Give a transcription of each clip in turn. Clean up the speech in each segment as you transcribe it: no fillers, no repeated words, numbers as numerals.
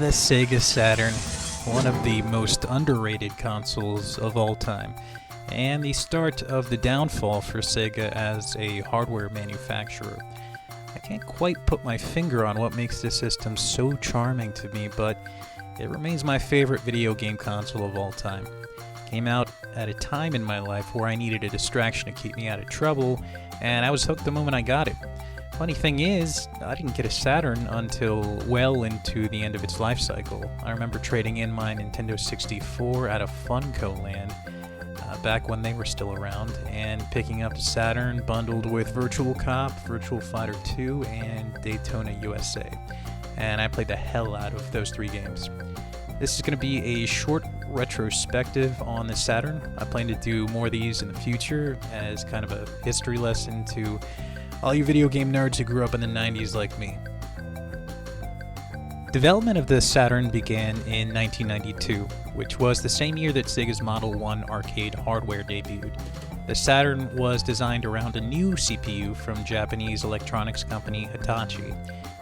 The Sega Saturn, one of the most underrated consoles of all time, and the start of the downfall for Sega as a hardware manufacturer. I can't quite put my finger on what makes this system so charming to me, but it remains my favorite video game console of all time. It came out at a time in my life where I needed a distraction to keep me out of trouble, and I was hooked the moment I got it. Funny thing is, I didn't get a Saturn until well into the end of its life cycle. I remember trading in my Nintendo 64 at a Funko Land back when they were still around, and picking up the Saturn bundled with Virtual Cop, Virtual Fighter 2, and Daytona USA. And I played the hell out of those three games. This is going to be a short retrospective on the Saturn. I plan to do more of these in the future as kind of a history lesson to all you video game nerds who grew up in the 90s like me. Development of the Saturn began in 1992, which was the same year that Sega's Model 1 arcade hardware debuted. The Saturn was designed around a new CPU from Japanese electronics company Hitachi.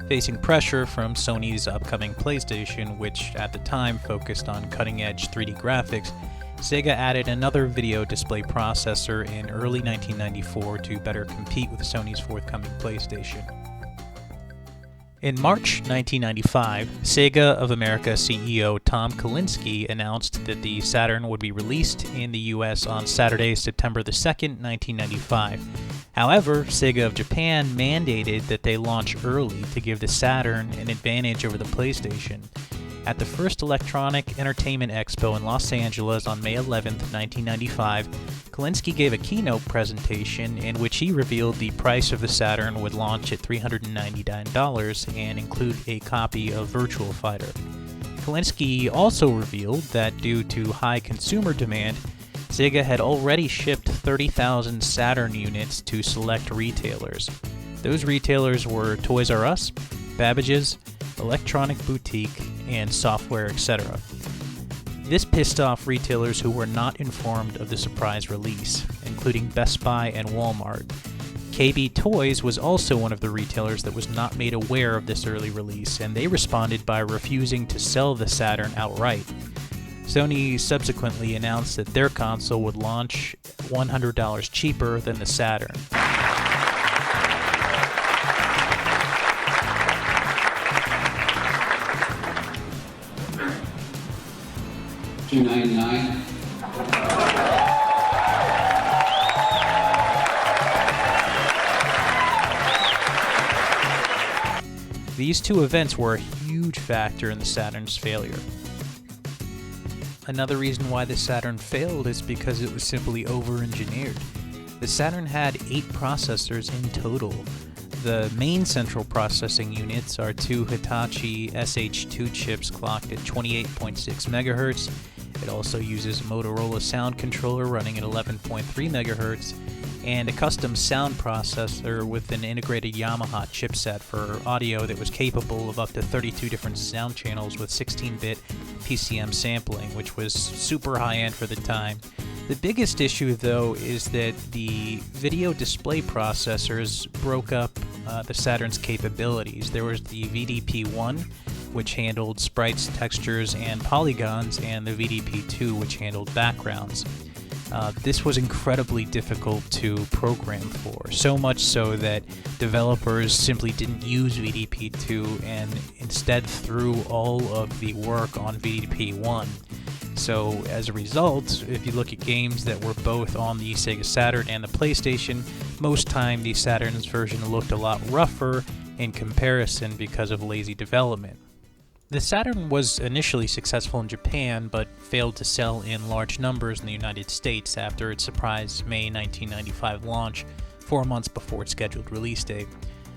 Facing pressure from Sony's upcoming PlayStation, which at the time focused on cutting-edge 3D graphics, Sega added another video display processor in early 1994 to better compete with Sony's forthcoming PlayStation. In March 1995, Sega of America CEO Tom Kalinske announced that the Saturn would be released in the US on Saturday, September the 2nd, 1995. However, Sega of Japan mandated that they launch early to give the Saturn an advantage over the PlayStation. At the first Electronic Entertainment Expo in Los Angeles on May 11, 1995, Kalinske gave a keynote presentation in which he revealed the price of the Saturn would launch at $399 and include a copy of Virtual Fighter. Kalinske also revealed that due to high consumer demand, Sega had already shipped 30,000 Saturn units to select retailers. Those retailers were Toys R Us, Babbage's, Electronic Boutique, and Software, etc. This pissed off retailers who were not informed of the surprise release, including Best Buy and Walmart. KB Toys was also one of the retailers that was not made aware of this early release, and they responded by refusing to sell the Saturn outright. Sony subsequently announced that their console would launch $100 cheaper than the Saturn. $299. These two events were a huge factor in the Saturn's failure. Another reason why the Saturn failed is because it was simply over-engineered. The Saturn had 8 processors in total. The main central processing units are 2 Hitachi SH2 chips clocked at 28.6 MHz. It also uses a Motorola sound controller running at 11.3 MHz, and a custom sound processor with an integrated Yamaha chipset for audio that was capable of up to 32 different sound channels with 16-bit PCM sampling, which was super high-end for the time. The biggest issue, though, is that the video display processors broke up the Saturn's capabilities. There was the VDP-1, which handled sprites, textures, and polygons, and the VDP-2, which handled backgrounds. This was incredibly difficult to program for, so much so that developers simply didn't use VDP-2 and instead threw all of the work on VDP-1. So as a result, if you look at games that were both on the Sega Saturn and the PlayStation, most time the Saturn's version looked a lot rougher in comparison because of lazy development. The Saturn was initially successful in Japan, but failed to sell in large numbers in the United States after its surprise May 1995 launch, 4 months before its scheduled release date.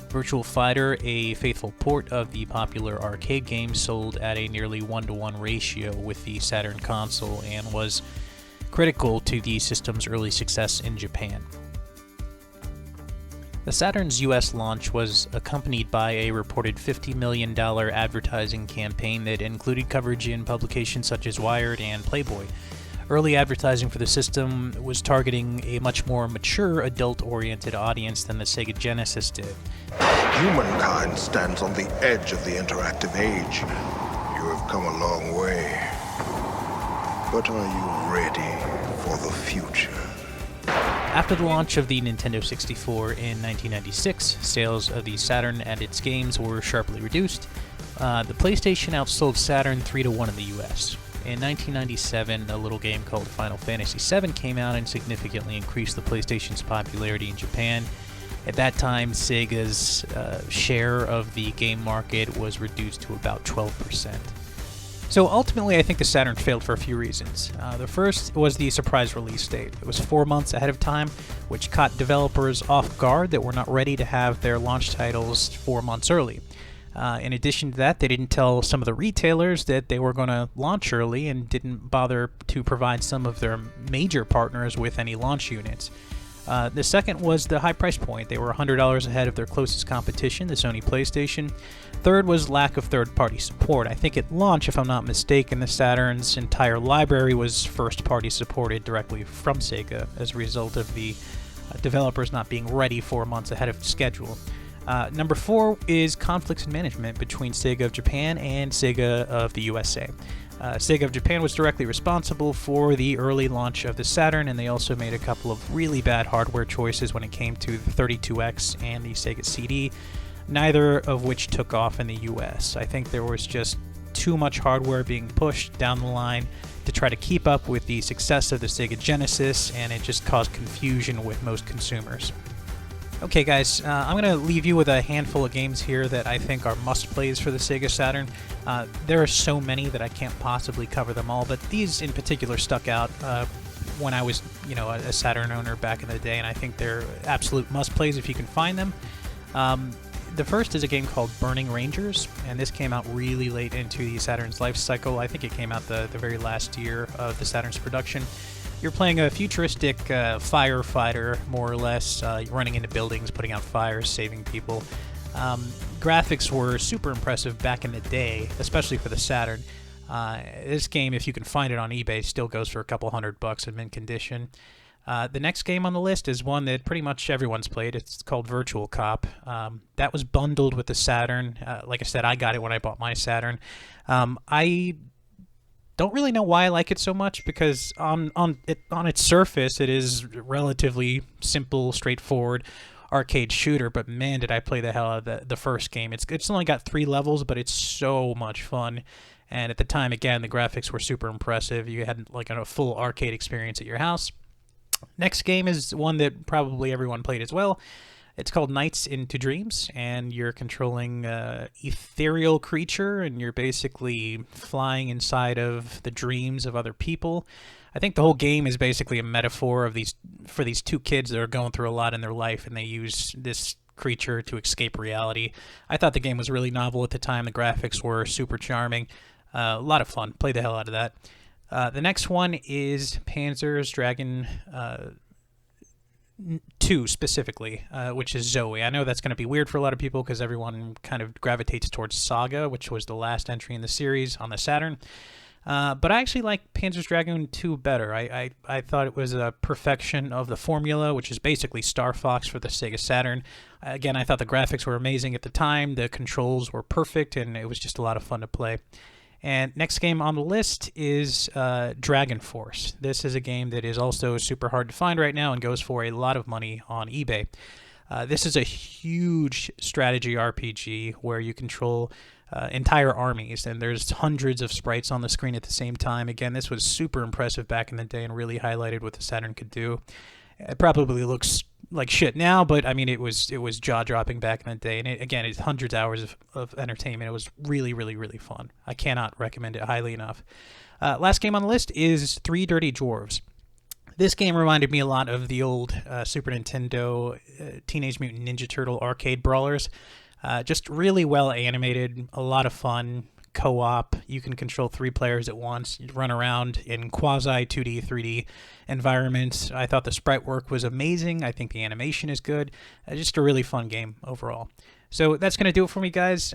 Virtual Fighter, a faithful port of the popular arcade game, sold at a nearly 1-to-1 ratio with the Saturn console and was critical to the system's early success in Japan. The Saturn's US launch was accompanied by a reported $50 million advertising campaign that included coverage in publications such as Wired and Playboy. Early advertising for the system was targeting a much more mature, adult-oriented audience than the Sega Genesis did. Humankind stands on the edge of the interactive age. You have But are you ready for the future? After the launch of the Nintendo 64 in 1996, sales of the Saturn and its games were sharply reduced. The PlayStation outsold Saturn 3-1 in the US. In 1997, a little game called Final Fantasy VII came out and significantly increased the PlayStation's popularity in Japan. At that time, Sega's share of the game market was reduced to about 12%. So ultimately, I think the Saturn failed for a few reasons. The first was the surprise release date. It was 4 months ahead of time, which caught developers off guard that were not ready to have their launch titles 4 months early. In addition to that, they didn't tell some of the retailers that they were going to launch early and didn't bother to provide some of their major partners with any launch units. The second was the high price point. They were $100 ahead of their closest competition, the Sony PlayStation. Third was lack of third-party support. I think at launch, if I'm not mistaken, the Saturn's entire library was first-party supported directly from Sega as a result of the developers not being ready 4 months ahead of schedule. Number 4 is conflicts in management between Sega of Japan and Sega of the USA. Sega of Japan was directly responsible for the early launch of the Saturn, and they also made a couple of really bad hardware choices when it came to the 32X and the Sega CD, neither of which took off in the US. I think there was just too much hardware being pushed down the line to try to keep up with the success of the Sega Genesis, and it just caused confusion with most consumers. Okay guys, I'm going to leave you with a handful of games here that I think are must-plays for the Sega Saturn. There are so many that I can't possibly cover them all, but these in particular stuck out when I was, a Saturn owner back in the day, and I think they're absolute must-plays if you can find them. The first is a game called Burning Rangers, and this came out really late into the Saturn's life cycle. I think it came out the very last year of the Saturn's production. You're playing a futuristic firefighter, more or less. You're running into buildings, putting out fires, saving people. Graphics were super impressive back in the day, especially for the Saturn. This game, if you can find it on eBay, still goes for a couple $100 in mint condition. The next game on the list is one that pretty much everyone's played. It's called Virtual Cop. That was bundled with the Saturn. Like I said, I got it when I bought my Saturn. I don't really know why I like it so much, because on its surface it is relatively simple, straightforward arcade shooter, but man, did I play the hell out of the first game. It's only got 3 levels, but it's so much fun. And at the time, again, the graphics were super impressive. You had like a full arcade experience at your house. Next game is one that probably everyone played as well. It's called Nights into Dreams, and you're controlling an ethereal creature, and you're basically flying inside of the dreams of other people. I think the whole game is basically a metaphor for these 2 kids that are going through a lot in their life, and they use this creature to escape reality. I thought the game was really novel at the time. The graphics were super charming. A lot of fun. Played the hell out of that. The next one is Panzer's Dragon 2 specifically, which is Zoe. I know that's going to be weird for a lot of people because everyone kind of gravitates towards Saga, which was the last entry in the series on the Saturn. But I actually like Panzer's Dragoon 2 better. I thought it was a perfection of the formula, which is basically Star Fox for the Sega Saturn. Again, I thought the graphics were amazing at the time, the controls were perfect, and it was just a lot of fun to play. And next game on the list is Dragon Force. This is a game that is also super hard to find right now and goes for a lot of money on eBay. This is a huge strategy RPG where you control entire armies, and there's hundreds of sprites on the screen at the same time. Again, this was super impressive back in the day and really highlighted what the Saturn could do. It probably looks like shit now, but I mean, it was jaw-dropping back in the day, and it's hundreds of hours of entertainment. It was really, really, really fun. I cannot recommend it highly enough. Last game on the list is Three Dirty Dwarves. This game reminded me a lot of the old Super Nintendo Teenage Mutant Ninja Turtle arcade brawlers. Just really well animated, a lot of fun. Co-op, you can control 3 players at once. You run around in quasi 2D, 3D environments. I thought the sprite work was amazing. I think the animation is good. Just a really fun game overall. So that's going to do it for me, guys.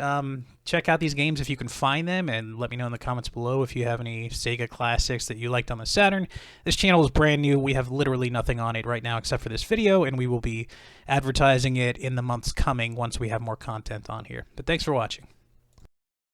Check out these games if you can find them, and let me know in the comments below if you have any Sega classics that you liked on the Saturn. This channel is brand new. We have literally nothing on it right now except for this video, and we will be advertising it in the months coming once we have more content on here. But thanks for watching.